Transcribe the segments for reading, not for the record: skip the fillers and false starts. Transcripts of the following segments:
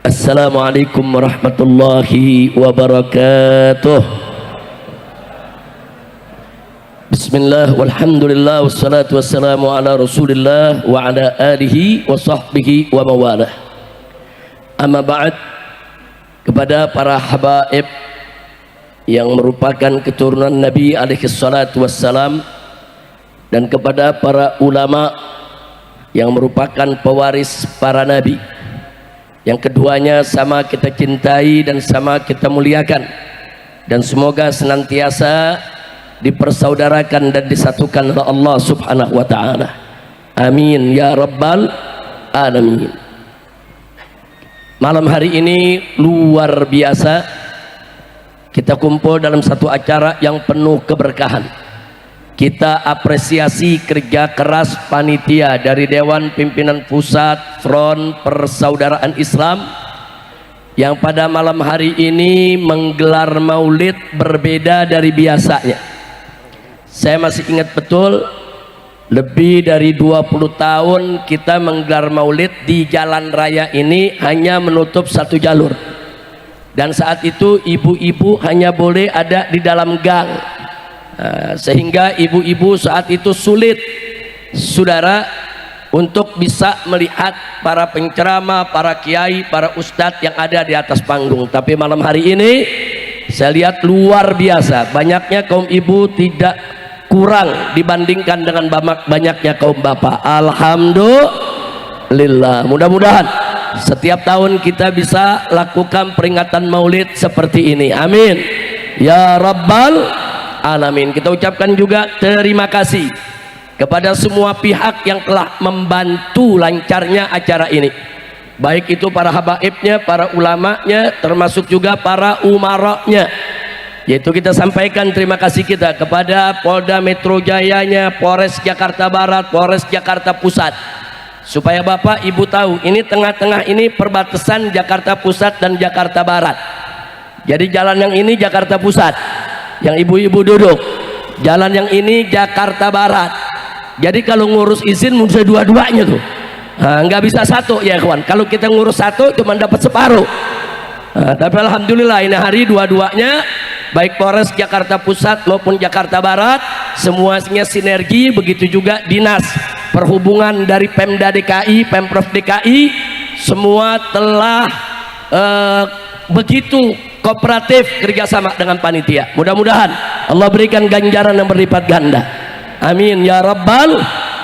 Assalamualaikum warahmatullahi wabarakatuh. Bismillah walhamdulillah wassalatu wassalamu ala rasulillah wa ala alihi wa sahbihi wa mawalah. Amma ba'd, kepada para habaib yang merupakan keturunan Nabi alaihi salatu wassalam dan kepada para ulama yang merupakan pewaris para nabi, yang keduanya sama kita cintai dan sama kita muliakan, dan semoga senantiasa dipersaudarakan dan disatukan oleh Allah subhanahu wa ta'ala. Amin ya rabbal alamin. Malam hari ini luar biasa, kita kumpul dalam satu acara yang penuh keberkahan. Kita apresiasi kerja keras panitia dari Dewan Pimpinan Pusat Front Persaudaraan Islam yang pada malam hari ini menggelar maulid berbeda dari biasanya. Saya masih ingat betul, lebih dari 20 tahun kita menggelar maulid di jalan raya ini hanya menutup satu jalur, dan saat itu ibu-ibu hanya boleh ada di dalam gang. Sehingga ibu-ibu saat itu sulit, saudara, untuk bisa melihat para penceramah, para kiai, para ustadz yang ada di atas panggung. Tapi malam hari ini saya lihat luar biasa, banyaknya kaum ibu tidak kurang dibandingkan dengan banyaknya kaum bapak. Alhamdulillah. Mudah-mudahan setiap tahun kita bisa lakukan peringatan maulid seperti ini. Amin ya rabbal alamin. Kita ucapkan juga terima kasih kepada semua pihak yang telah membantu lancarnya acara ini, baik itu para habaibnya, para ulamanya, termasuk juga para umaranya. Yaitu kita sampaikan terima kasih kita kepada Polda Metro Jayanya, Polres Jakarta Barat, Polres Jakarta Pusat, supaya Bapak Ibu tahu ini tengah-tengah ini perbatasan Jakarta Pusat dan Jakarta Barat. Jadi jalan yang ini Jakarta Pusat, yang ibu-ibu duduk, jalan yang ini Jakarta Barat. Jadi kalau ngurus izin mesti dua-duanya tuh, nggak bisa satu ya kawan. Kalau kita ngurus satu cuma dapat separuh. Tapi alhamdulillah ini hari dua-duanya, baik Polres Jakarta Pusat maupun Jakarta Barat, semuanya sinergi. Begitu juga dinas perhubungan dari Pemda DKI, Pemprov DKI, semua telah begitu kooperatif kerjasama dengan panitia. Mudah-mudahan Allah berikan ganjaran yang berlipat ganda. Amin ya rabbal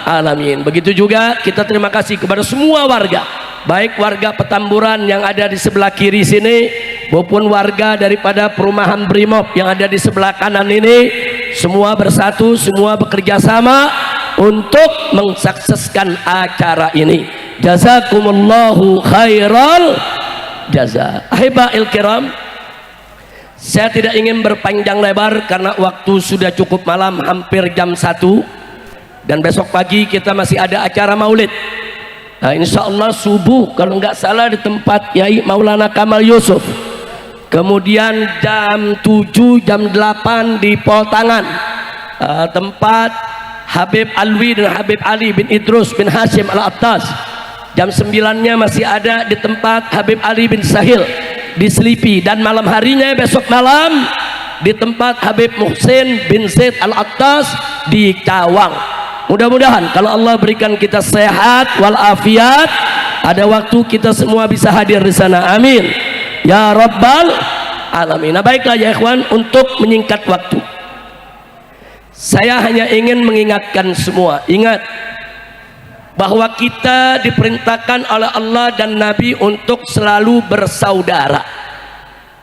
alamin. Begitu juga kita terima kasih kepada semua warga, baik warga Petamburan yang ada di sebelah kiri sini maupun warga daripada perumahan Brimob yang ada di sebelah kanan ini. Semua bersatu, semua bekerja sama untuk mensukseskan acara ini. Jazakumullahu khairal jaza. Ahibail kiram, saya tidak ingin berpanjang lebar karena waktu sudah cukup malam, hampir jam 1, dan besok pagi kita masih ada acara maulid. Nah, insya Allah subuh kalau nggak salah di tempat Yai Maulana Kamal Yusuf, kemudian jam 7, jam 8 di Poltangan, tempat Habib Alwi dan Habib Ali bin Idrus bin Hashim Al-Attas. Jam 9-nya masih ada di tempat Habib Ali bin Sahil di Selipi, dan malam harinya besok malam di tempat Habib Muhsin bin Zaid Al-Attas di Cawang. Mudah-mudahan kalau Allah berikan kita sehat walafiat, ada waktu kita semua bisa hadir di sana. Amin ya rabbal alamin. Nah, baiklah ya ikhwan, untuk menyingkat waktu, saya hanya ingin mengingatkan semua, ingat bahwa kita diperintahkan oleh Allah dan Nabi untuk selalu bersaudara.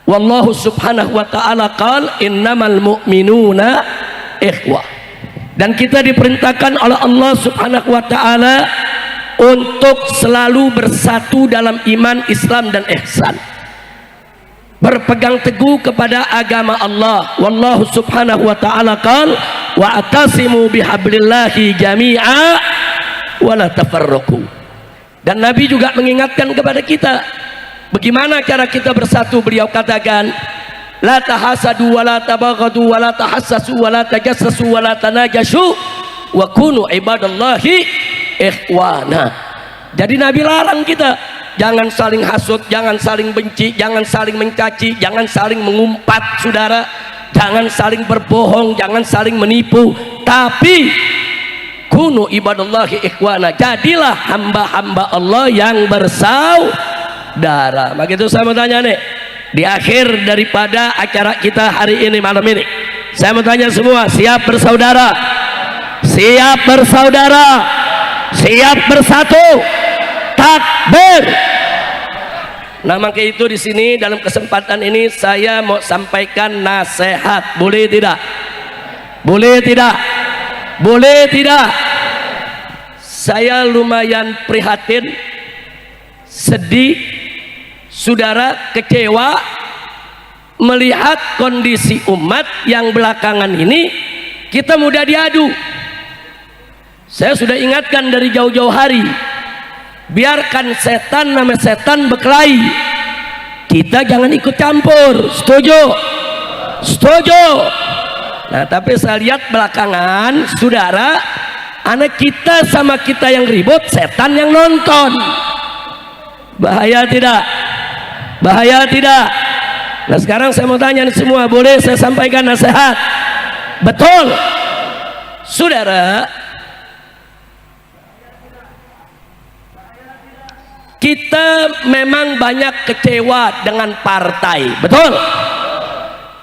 Wallahu subhanahu wa ta'ala qala innamal mu'minuna ikhwah. Dan kita diperintahkan oleh Allah subhanahu wa ta'ala untuk selalu bersatu dalam iman, Islam dan ihsan, berpegang teguh kepada agama Allah. Wallahu subhanahu wa ta'ala qala wa'tasimu bihablillahi jami'a wala tafarraqu. Dan Nabi juga mengingatkan kepada kita bagaimana cara kita bersatu. Beliau katakan la tahasadu wala tabaghadu wala tahassasu wala tajassasu wala tanajashu wa kunu ibadallahi ikhwana. Jadi Nabi larang kita Jangan saling hasut, jangan saling benci, jangan saling mencaci, jangan saling mengumpat, saudara. Jangan saling berbohong, jangan saling menipu. Tapi kunu ibadallahi ikhwana, jadilah hamba-hamba Allah yang bersaudara. Begitu saya mau tanya nih, di akhir daripada acara kita hari ini, malam ini, saya mau tanya semua, siap bersaudara? Siap bersaudara? Siap bersatu? Takbir. Nah, maka itu di sini dalam kesempatan ini saya mau sampaikan nasihat. Boleh tidak? Boleh tidak? Boleh tidak? Saya lumayan prihatin, sedih, saudara, kecewa melihat kondisi umat yang belakangan ini kita mudah diadu. Saya sudah ingatkan dari jauh-jauh hari, biarkan setan namanya setan berkelahi, kita jangan ikut campur. Setuju? Setuju? Nah, tapi saya lihat belakangan, saudara, anak kita sama kita yang ribut, setan yang nonton. Bahaya tidak? Bahaya tidak? Nah, sekarang saya mau tanya semua, boleh saya sampaikan nasihat? Betul, saudara. Kita memang banyak kecewa dengan partai, betul?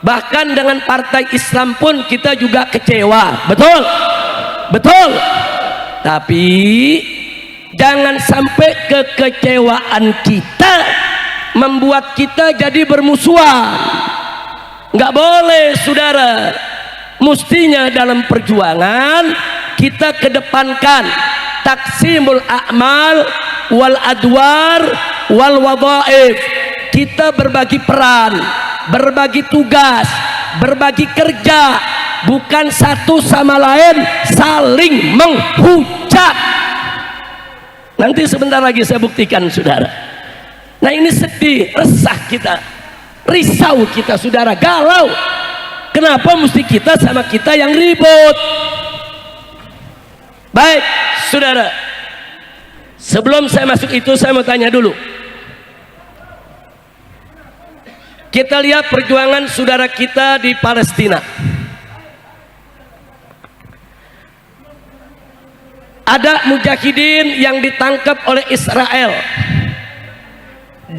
Bahkan dengan partai Islam pun kita juga kecewa, betul? Betul. Tapi jangan sampai kekecewaan kita membuat kita jadi bermusuhan. Nggak boleh, saudara. Mestinya dalam perjuangan kita kedepankan taksimul a'mal wal adwar wal wadhaif. Kita berbagi peran, berbagi tugas, berbagi kerja, bukan satu sama lain saling menghujat. Nanti sebentar lagi saya buktikan, saudara. Nah, ini sedih, resah kita, risau kita, saudara, galau. Kenapa mesti kita sama kita yang ribut? Baik, saudara, sebelum saya masuk itu, saya mau tanya dulu. Kita lihat perjuangan saudara kita di Palestina. Ada mujahidin yang ditangkap oleh Israel,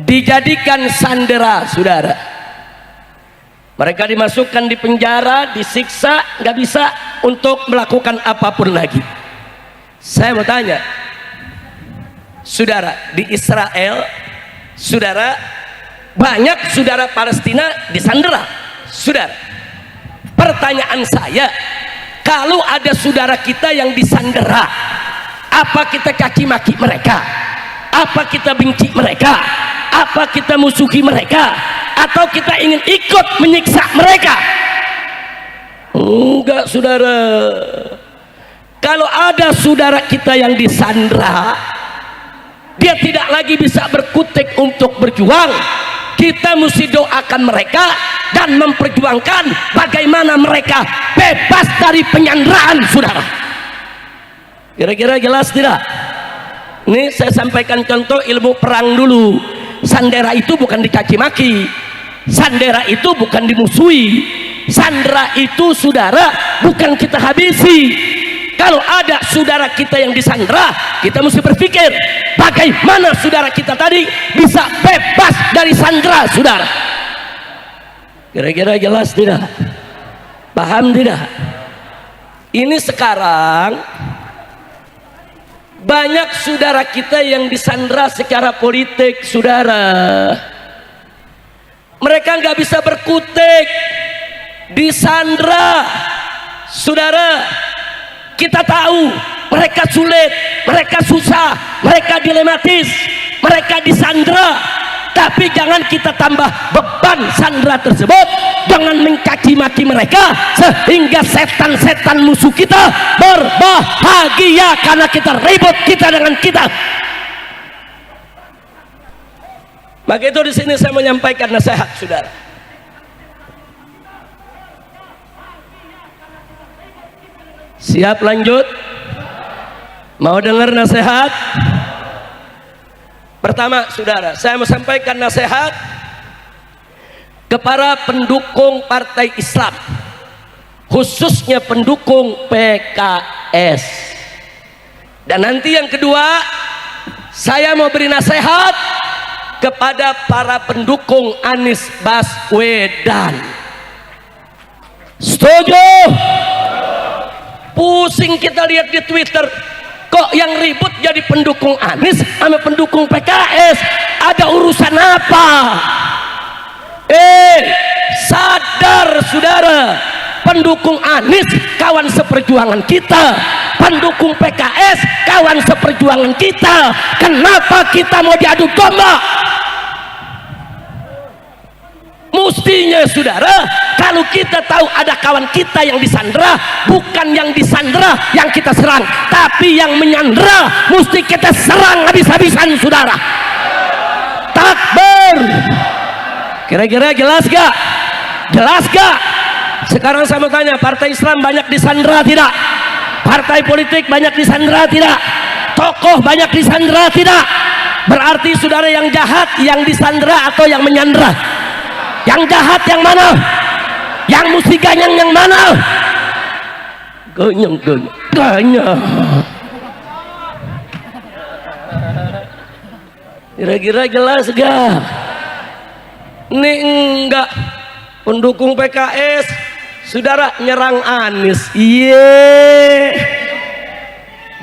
dijadikan sandera, saudara. Mereka dimasukkan di penjara, disiksa, nggak bisa untuk melakukan apapun lagi. Saya mau tanya, saudara, di Israel, saudara, banyak saudara Palestina disandera, saudara. Pertanyaan saya, kalau ada saudara kita yang disandera, apa kita caci maki mereka? Apa kita benci mereka? Apa kita musuhi mereka? Atau kita ingin ikut menyiksa mereka? Enggak, saudara. Kalau ada saudara kita yang disandera, dia tidak lagi bisa berkutik untuk berjuang, kita mesti doakan mereka dan memperjuangkan bagaimana mereka bebas dari penyanderaan, saudara. Kira-kira jelas tidak? Ini saya sampaikan contoh ilmu perang dulu. Sandera itu bukan dicaci maki, sandera itu bukan dimusuhi, sandera itu, saudara, bukan kita habisi. Kalau ada saudara kita yang disandera, kita mesti berpikir bagaimana saudara kita tadi bisa bebas dari sandera, saudara. Kira-kira jelas tidak? Paham tidak? Ini sekarang banyak saudara kita yang disandera secara politik, saudara. Mereka nggak bisa berkutik, disandera, saudara. Kita tahu mereka sulit, mereka susah, mereka dilematis, mereka disandera. Tapi jangan kita tambah beban sandera tersebut dengan mencaci maki mereka sehingga setan-setan musuh kita berbahagia karena kita ribut kita dengan kita. Maka itu di sini saya menyampaikan nasihat, saudara. Siap lanjut? Mau dengar nasihat? Pertama, saudara, saya mau sampaikan nasihat kepada pendukung partai Islam, khususnya pendukung PKS. Dan nanti yang kedua, saya mau beri nasihat kepada para pendukung Anies Baswedan. Setuju? Pusing kita lihat di Twitter, kok yang ribut jadi pendukung Anies sama pendukung PKS. Ada urusan apa? Sadar saudara, pendukung Anies kawan seperjuangan kita, pendukung PKS kawan seperjuangan kita. Kenapa kita mau diadu domba? Mustinya saudara, kalau kita tahu ada kawan kita yang disandera, bukan yang disandera yang kita serang, tapi yang menyandera mesti kita serang habis-habisan saudara. Takbir. Kira-kira jelas gak? Jelas gak? Sekarang saya mau tanya, partai Islam banyak disandera tidak? Partai politik banyak disandera tidak? Tokoh banyak disandera tidak? Berarti saudara yang jahat yang disandera atau yang menyandera? Yang jahat yang mana? Yang mesti ganyang yang mana? Ganyang. Kira-kira jelas gak? Ini enggak. Pendukung PKS saudara nyerang Anies. Iye.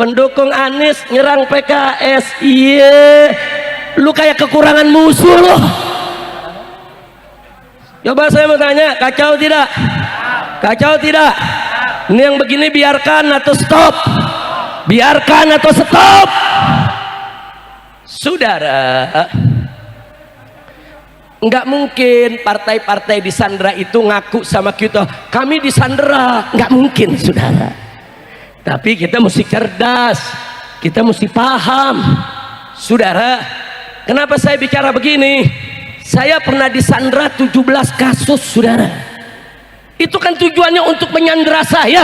Pendukung Anies nyerang PKS. Iye. Lu kayak kekurangan musuh loh. Coba saya mau tanya, kacau tidak? Kacau tidak? Ini yang begini biarkan atau stop? Biarkan atau stop? Saudara, nggak mungkin partai-partai disandera itu ngaku sama kita, kami disandera. Nggak mungkin saudara. Tapi kita mesti cerdas, kita mesti paham. Saudara, kenapa saya bicara begini? Saya pernah disandera 17 kasus saudara. Itu kan tujuannya untuk menyandera saya,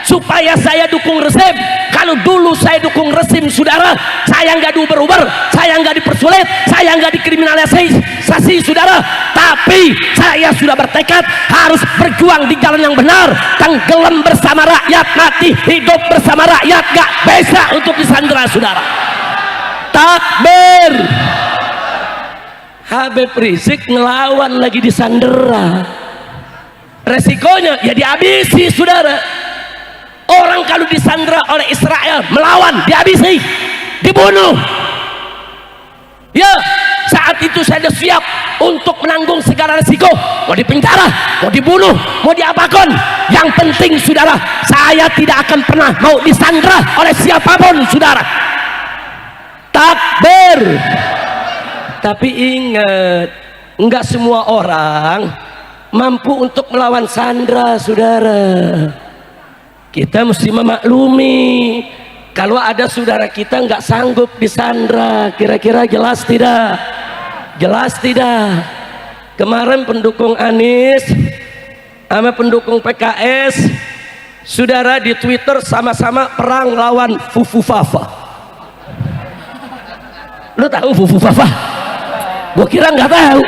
supaya saya dukung rezim. Kalau dulu saya dukung rezim saudara, saya nggak diuber-uber, saya nggak dipersulit, saya nggak dikriminalisasi saudara. Tapi saya sudah bertekad harus berjuang di jalan yang benar. Tenggelam bersama rakyat, mati hidup bersama rakyat. Gak bisa untuk disandera saudara. Takbir. Habib Rizik ngelawan lagi disandera. Resikonya ya dihabisi saudara. Orang kalau disandera oleh Israel melawan, dihabisi, dibunuh. Ya, saat itu saya sudah siap untuk menanggung segala resiko. Mau dipenjara, mau dibunuh, mau diapakan. Yang penting saudara, saya tidak akan pernah mau disandera oleh siapapun saudara. Takbir. Tapi ingat, enggak semua orang mampu untuk melawan sandera saudara. Kita mesti memaklumi kalau ada saudara kita enggak sanggup disandera. Kira-kira jelas tidak? Jelas tidak? Kemarin pendukung Anies sama pendukung PKS saudara di Twitter sama-sama perang lawan Fufu Fafa. Lu tahu Fufu Fafa? Gua kira nggak tahu.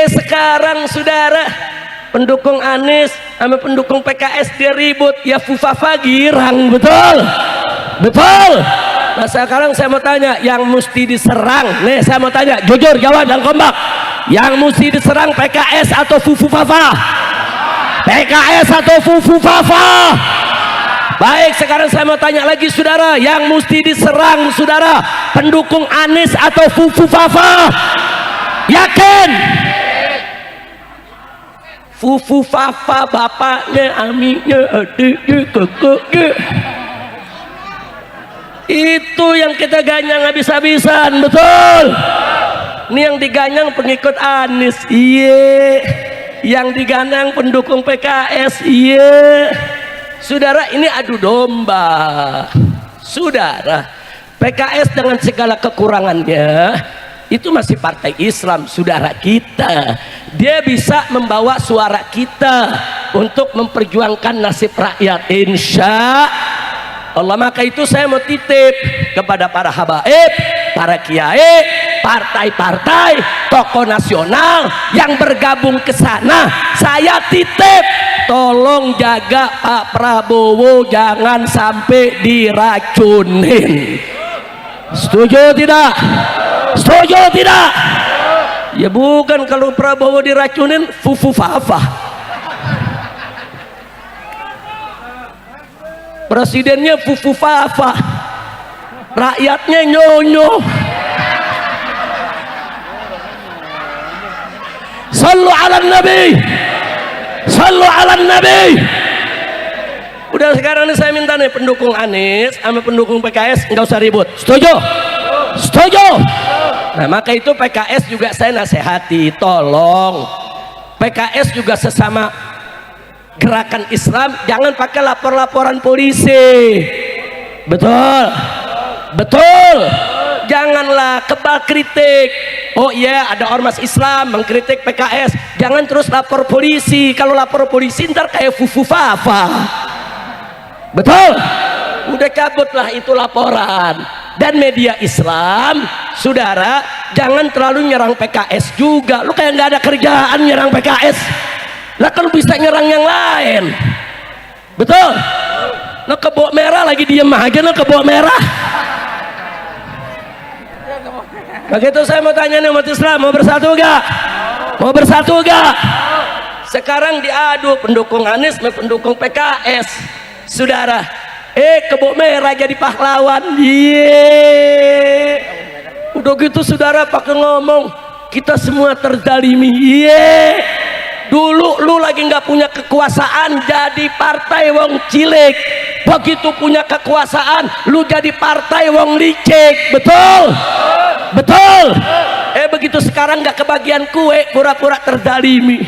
Sekarang saudara, pendukung Anies sama pendukung PKS dia ribut, ya Fufafa girang, betul? Betul. Nah sekarang saya mau tanya, yang mesti diserang, nih saya mau tanya, jujur jawab dan kompak, yang mesti diserang PKS atau Fufafa? PKS atau Fufafa? Baik, sekarang saya mau tanya lagi saudara, yang mesti diserang saudara, pendukung Anies atau Fufafa? Yakin? Fufafa bapaknya, aminnya, adiknya, kakaknya. Itu yang kita ganyang habis-habisan, betul? Ini yang diganyang pengikut Anies, iye. Yang diganyang pendukung PKS, iye. Saudara, ini adu domba. Saudara, PKS dengan segala kekurangannya itu masih partai Islam saudara kita. Dia bisa membawa suara kita untuk memperjuangkan nasib rakyat. Allah, maka itu saya mau titip kepada para habaib, para kiai, partai-partai, tokoh nasional yang bergabung ke sana. Saya titip, tolong jaga Pak Prabowo jangan sampai diracunin. Setuju tidak? Setuju tidak? Ya bukan, kalau Prabowo diracunin fufu fafa. Presidennya fufu fafa, rakyatnya nyonyo. Sallu ala nabi, sallu ala nabi. Udah, sekarang ini saya minta nih pendukung Anies sama pendukung PKS nggak usah ribut. Setuju? Setuju? Nah, maka itu PKS juga saya nasihati, tolong PKS juga sesama gerakan Islam jangan pakai lapor-laporan polisi. Betul, betul. Janganlah kebal kritik. Oh iya, ada ormas Islam mengkritik PKS, jangan terus lapor polisi. Kalau lapor polisi ntar kayak fufu fafa. Betul, udah cabutlah itu laporan. Dan media Islam, saudara, jangan terlalu nyerang PKS juga. Lu kayak nggak ada kerjaan nyerang PKS. Lah kan bisa nyerang yang lain. Betul. Nah, kebok merah lagi diem aja, nah kebok merah. Begitu saya mau tanya nih umat Islam, mau bersatu gak? Mau bersatu gak? Sekarang diadu pendukung Anies sama pendukung PKS. Saudara, kebok merah jadi pahlawan. Udah gitu saudara pakai ngomong kita semua terzalimi. Dulu lu lagi nggak punya kekuasaan jadi partai wong cilik, begitu punya kekuasaan lu jadi partai wong licik. Betul, betul. Begitu sekarang nggak kebagian kue, pura-pura terzalimi.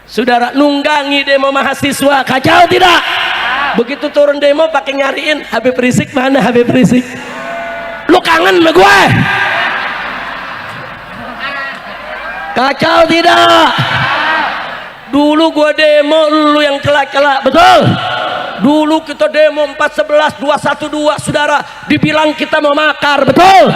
Saudara, nunggangi demo mahasiswa, kacau tidak? Begitu turun demo pakai nyariin Habib Rizik, mana Habib Rizik? Lu kangen sama gue? Kacau tidak? Dulu gua demo, lu yang celak-celak. Betul? Dulu kita demo 411 212, saudara, dibilang kita mau makar. Betul?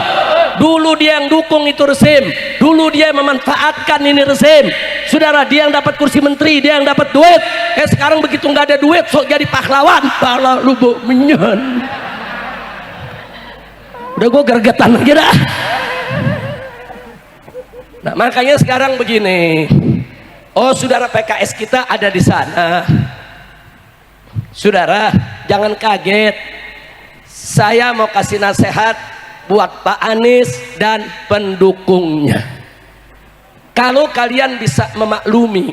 Dulu dia yang dukung itu rezim, dulu dia memanfaatkan ini rezim. Saudara, dia yang dapat kursi menteri, dia yang dapat duit. Sekarang begitu nggak ada duit, sok jadi pahlawan. Pala lu menyan. Udah gua gergetan aja dah. Nah, makanya sekarang begini. Oh, saudara, PKS kita ada di sana. Saudara, jangan kaget. Saya mau kasih nasihat buat Pak Anies dan pendukungnya. Kalau kalian bisa memaklumi,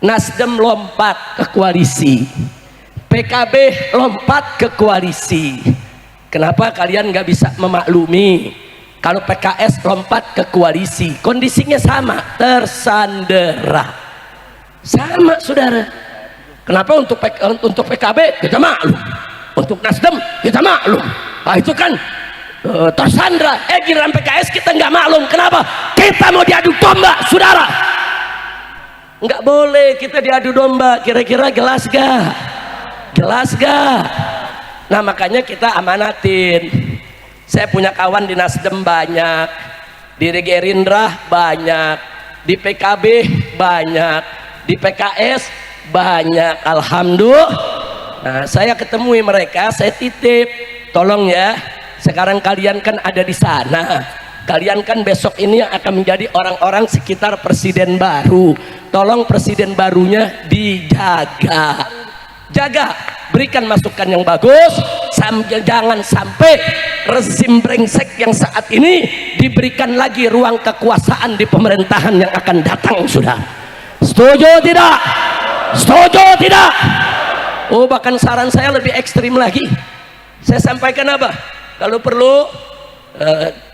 Nasdem lompat ke koalisi, PKB lompat ke koalisi, kenapa kalian nggak bisa memaklumi? Kalau PKS lompat ke koalisi, kondisinya sama, tersandera. Sama, saudara. Kenapa untuk PKB kita maklum, untuk Nasdem kita maklum. Nah, itu kan tersandera. Giliran PKS kita nggak maklum. Kenapa? Kita mau diadu domba, saudara. Nggak boleh kita diadu domba. Kira-kira jelas gak? Jelas gak? Nah, makanya kita amanatin. Saya punya kawan di Nasdem banyak, di Gerindra banyak, di PKB banyak, di PKS banyak. Alhamdulillah. Nah, saya ketemui mereka, saya titip, tolong ya, sekarang kalian kan ada di sana, kalian kan besok ini yang akan menjadi orang-orang sekitar presiden baru. Tolong presiden barunya dijaga, jaga, berikan masukan yang bagus. Jangan sampai rezim brengsek yang saat ini diberikan lagi ruang kekuasaan di pemerintahan yang akan datang, sudah. Setuju tidak? Setuju tidak? Oh, bahkan saran saya lebih ekstrim lagi. Saya sampaikan apa? Kalau perlu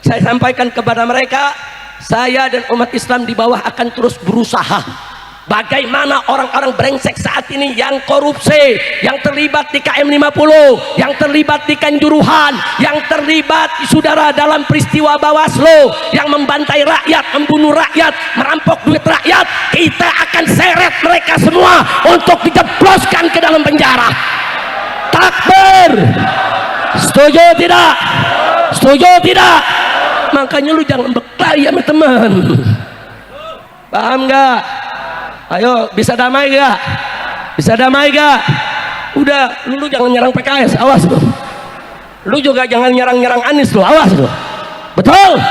saya sampaikan kepada mereka, saya dan umat Islam di bawah akan terus berusaha bagaimana orang-orang brengsek saat ini yang korupsi, yang terlibat di KM 50, yang terlibat di Kanjuruhan, yang terlibat, saudara, dalam peristiwa Bawaslu, yang membantai rakyat, membunuh rakyat, merampok duit rakyat, kita akan seret mereka semua untuk dijebloskan ke dalam penjara. Takbir. Setuju tidak? Setuju tidak? Makanya lu jangan berkelahi sama teman. Paham gak? Ayo, bisa damai gak? Bisa damai gak? Udah, lu jangan nyerang PKS, awas lu. Lu juga jangan nyerang Anies lu, awas lu. Betul?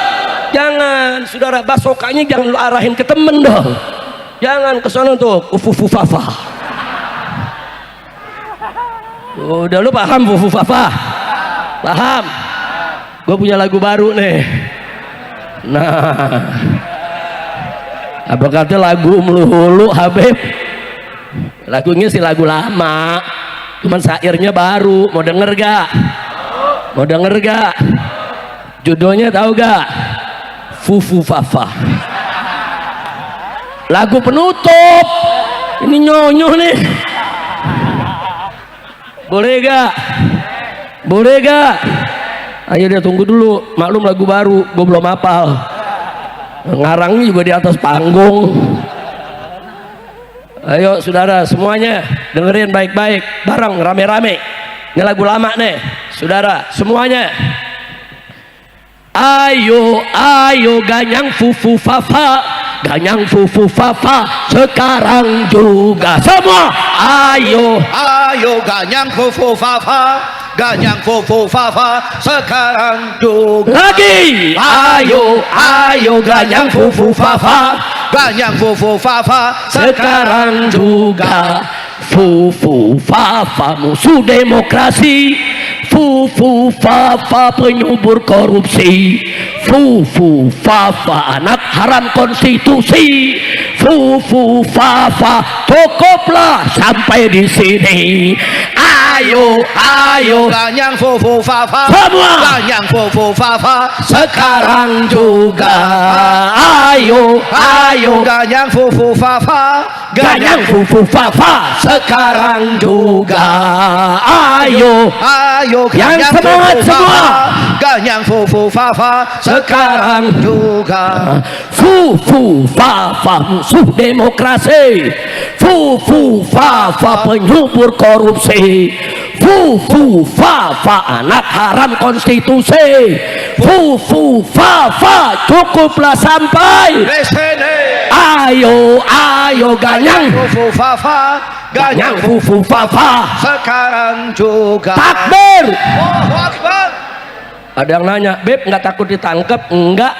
Jangan, saudara, basokanya jangan lu arahin ke temen dong. Jangan ke sono tuh, ufufufafa. Udah, lu paham ufufufafa? Paham? Gue punya lagu baru nih. Nah, apa kata lagu melulu Habib? Lagunya sih lagu lama, cuman syairnya baru. Mau denger gak? Mau denger gak? Judulnya tahu gak? Fufufafa. Lagu penutup. Ini nyonyo nih. Boleh gak? Boleh gak? Ayo dia tunggu dulu, maklum lagu baru, gue belum hafal. Ngarangnya juga di atas panggung. Ayo saudara semuanya dengerin baik-baik, bareng rame-rame. Ini lagu lama nih, saudara semuanya. Ayo, ayo ganyang fufu fafa, ganyang fufu fafa sekarang juga semua. Ayo, ayo ganyang fufu fafa, ganyang fufu fafa sekarang juga. Lagi, ayo, ayo ganyang fufu fafa, ganyang fufu fafa sekarang juga. Fufu fafa musuh demokrasi, fufu fafa penyubur korupsi, fufu fafa anak haram konstitusi, fufu fafa cukuplah sampai di sini. Ayo, ayo ganyang fufu fafa semua, ganyang fufu fafa sekarang juga. Ayo, ayo ganyang fufu fafa, ganyang fufu fafa sekarang juga. Ayo, ayo yang ganyang semangat fufu semua, fafa, ganyang fufu fafa sekarang juga. fufu fafa musuh demokrasi, fufu fafa penyubur korupsi, fufu fafa anak haram konstitusi, fufu fafa cukuplah sampai di sini. Ayo, ayo ganyang fufu fafa, ganyang fufu fafa sekarang juga. takbir. Allahu Akbar. Ada yang nanya, Beb nggak takut ditangkap? Enggak.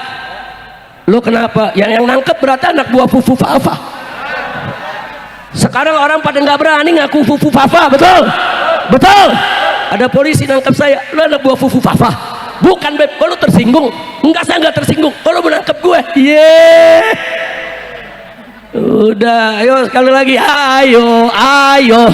Lu kenapa? Yang nangkep berarti anak buah fufu fafa. Sekarang orang pada nggak berani ngaku fufu fafa, betul? Betul. Ada polisi nangkep saya, lu anak buah fufu fafa. Bukan, Beb, kalau lu tersinggung. Enggak, saya nggak tersinggung. Kalau menangkep gue, udah, ayo sekali lagi, ayo, ayo.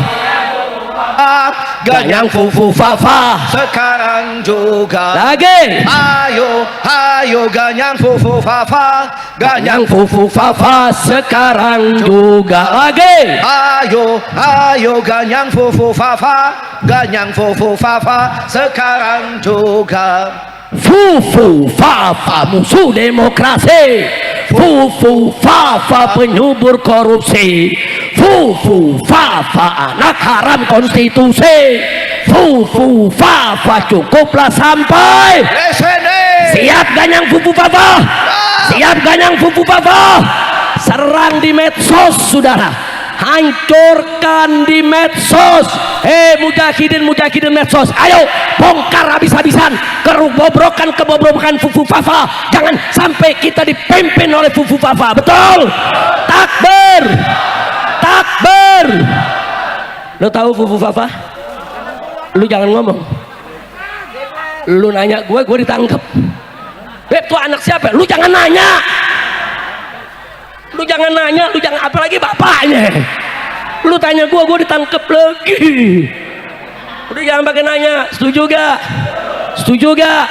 Ganyang fufu fafa sekarang juga. lagi. Ayo, ayo ganyang fufu fafa, Ganyang fufu fafa sekarang juga lagi. Ayo, ayo ganyang fufu fafa, ganyang fufu fafa sekarang juga. Fufu fafa musuh demokrasi, fufu fafa penyubur korupsi, fufu fafa anak haram konstitusi, fufu fafa cukuplah sampai. Siap ganyang fufu fafa? Siap ganyang fufu fafa? Serang di medsos, saudara. Hancurkan di medsos. Mujahidin medsos, ayo bongkar habis-habisan kebobrokan fufu fafa. Jangan sampai kita dipimpin oleh fufu fafa. Betul? Takbir, takbir. Lo tahu fufu fafa? Lu jangan ngomong. Lu nanya gue ditangkap. Beb, tuh anak siapa? Lu jangan nanya. Lu jangan nanya, lu jangan, apalagi bapaknya. Lu tanya gue ditangkep lagi. Udah jangan pakai nanya. Setuju gak? Setuju gak?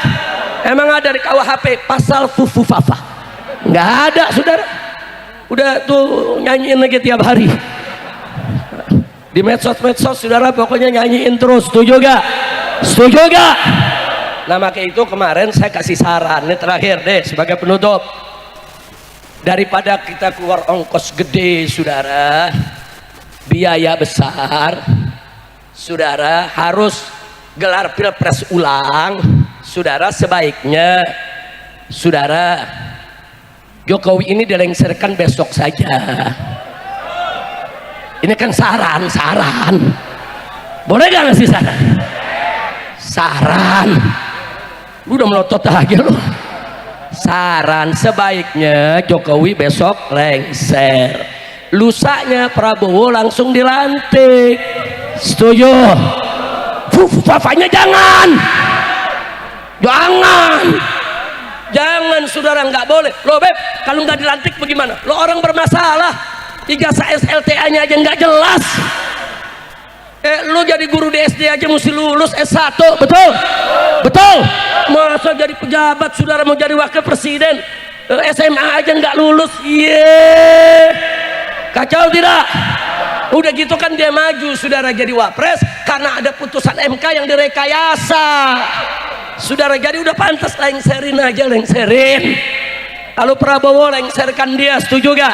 Emang ada di KUHP pasal fufu fafa? Nggak ada, saudara. Udah tuh nyanyiin lagi tiap hari di medsos, saudara, pokoknya nyanyiin terus. Setuju gak? Setuju gak? Nah, makanya itu kemarin saya kasih saran, ini terakhir deh sebagai penutup. Daripada kita keluar ongkos gede, saudara, biaya besar, saudara harus gelar pilpres ulang, saudara sebaiknya saudara Jokowi ini dilengsarkan besok saja. Ini kan saran, boleh gak ngasih saran? Saran, lu udah melotot aja lu. Saran sebaiknya Jokowi besok lengser, lusanya Prabowo langsung dilantik. Setuju? Fafanya jangan, saudara, nggak boleh. Lo beb, kalau nggak dilantik bagaimana? Lo orang bermasalah, ijazah SLTA-nya aja nggak jelas. Lo jadi guru di SD aja mesti lulus S1, betul? Betul. Masa jadi pejabat, saudara mau jadi wakil presiden, SMA aja nggak lulus, kacau tidak? Udah gitu kan dia maju, saudara, jadi wapres karena ada putusan MK yang direkayasa. Saudara, jadi udah pantas lengserin aja, lengserin. Kalau Prabowo lengserkan dia, setuju gak?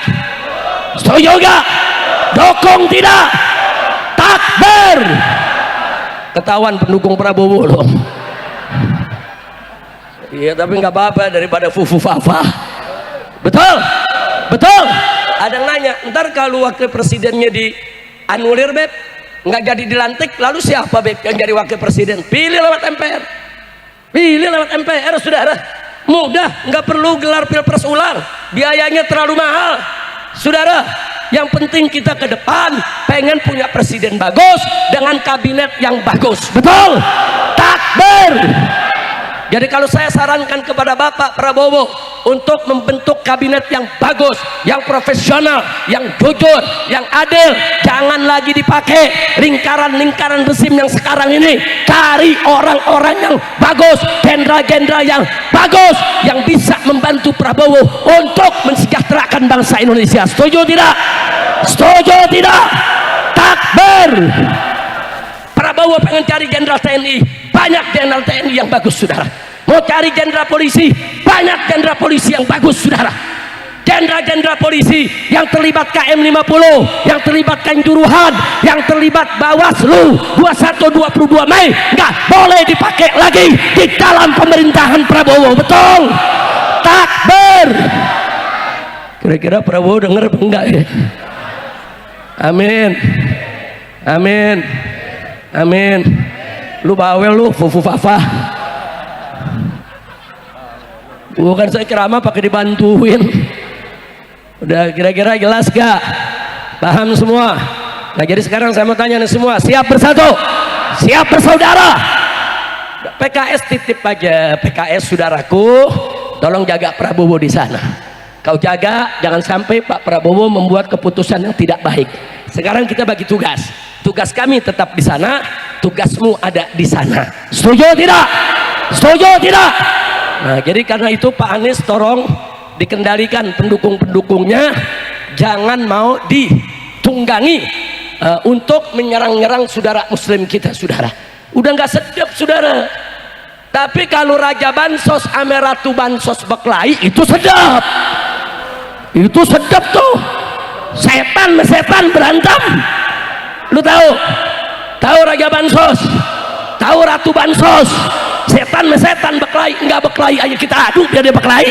Setuju gak? Dukung tidak? Takbir. Ketahuan pendukung Prabowo loh. Iya, tapi nggak apa-apa daripada fufu fafa. Betul? Betul? Ada yang nanya, ntar kalau wakil presidennya dianulir beb, nggak jadi dilantik, lalu siapa beb yang jadi wakil presiden? Pilih lewat MPR. Pilih lewat MPR, saudara. Mudah, nggak perlu gelar pilpres ulang, biayanya terlalu mahal. Saudara, yang penting kita ke depan pengen punya presiden bagus dengan kabinet yang bagus. Betul? Takbir. Jadi kalau saya sarankan kepada Bapak Prabowo untuk membentuk kabinet yang bagus, yang profesional, yang jujur, yang adil, jangan lagi dipakai lingkaran-lingkaran rezim yang sekarang ini. Cari orang-orang yang bagus, jenderal-jenderal yang bagus, yang bisa membantu Prabowo untuk mensejahterakan bangsa Indonesia. Setuju tidak? Setuju tidak? Takbir. Prabowo pengen cari jenderal TNI, banyak jenderal TNI yang bagus, saudara. Mau cari jenderal polisi, banyak jenderal polisi yang bagus, saudara. Jenderal-jenderal polisi yang terlibat KM50, yang terlibat Kanjuruhan, yang terlibat Bawaslu 21-22 Mei nggak boleh dipakai lagi di dalam pemerintahan Prabowo. Betul? Takbir. Kira-kira Prabowo denger apa enggak ya? Amin. Amin. Amin. Lu bawel lu, fufu fafa. Bukan saya ceramah pakai dibantuin. Udah kira-kira jelas gak? Paham semua? Nah, jadi sekarang saya mau tanya nih semua, siap bersatu? Siap bersaudara? PKS titip aja, PKS saudaraku, tolong jaga Prabowo di sana. Kau jaga, jangan sampai Pak Prabowo membuat keputusan yang tidak baik. Sekarang kita bagi tugas. Tugas kami tetap di sana, tugasmu ada di sana. Setuju tidak? Setuju tidak? Nah, jadi karena itu Pak Anies tolong dikendalikan pendukung-pendukungnya, jangan mau ditunggangi untuk menyerang-nyerang saudara muslim kita, saudara. Udah nggak sedap, saudara. Tapi kalau Raja Bansos ame Ratu Bansos berkelahi, itu sedap. Itu sedap tuh. Setan setan berantem. Lu tahu? Tahu Raja Bansos? Tahu Ratu Bansos? Setan setan berkelahi, enggak berkelahi aja kita adu biar dia berkelahi.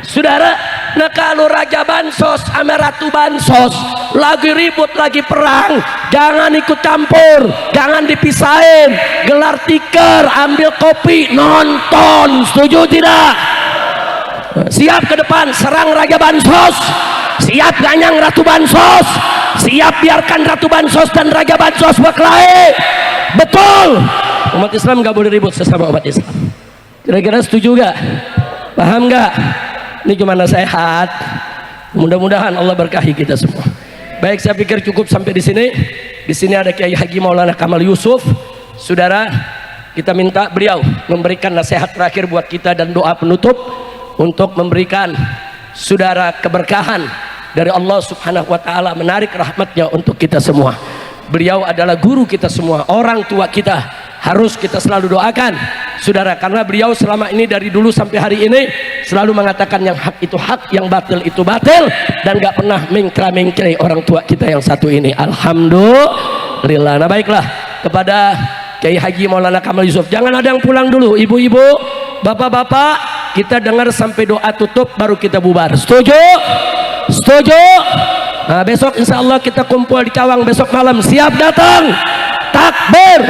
Saudara, nah kalau Raja Bansos sama Ratu Bansos lagi ribut, lagi perang, jangan ikut campur, jangan dipisahin. Gelar tikar, ambil kopi, nonton. Setuju tidak? Siap ke depan serang Raja Bansos, siap ganyang Ratu Bansos, siap biarkan Ratu Bansos dan Raja Bansos berkelahi. Betul? Umat Islam gak boleh ribut sesama umat Islam. Kira-kira setuju gak? Paham gak? Ini cuma nasihat. Mudah-mudahan Allah berkahi kita semua. Baik, saya pikir cukup sampai di sini. Di sini ada Kiai Haji Maulana Kamal Yusuf. Saudara, kita minta beliau memberikan nasihat terakhir buat kita dan doa penutup untuk memberikan saudara keberkahan dari Allah Subhanahu wa taala, menarik rahmatnya untuk kita semua. Beliau adalah guru kita semua, orang tua kita, harus kita selalu doakan, saudara, karena beliau selama ini dari dulu sampai hari ini selalu mengatakan yang hak itu hak, yang batil itu batil, dan gak pernah mengkra-mengkrai orang tua kita yang satu ini. Alhamdulillah. Nah baiklah, kepada Kiai Haji Maulana Kamal Yusuf, jangan ada yang pulang dulu, ibu-ibu, bapak-bapak, kita dengar sampai doa tutup baru kita bubar. Setuju? Setuju? Nah besok insya Allah kita kumpul di Cawang besok malam, siap datang? Takbir!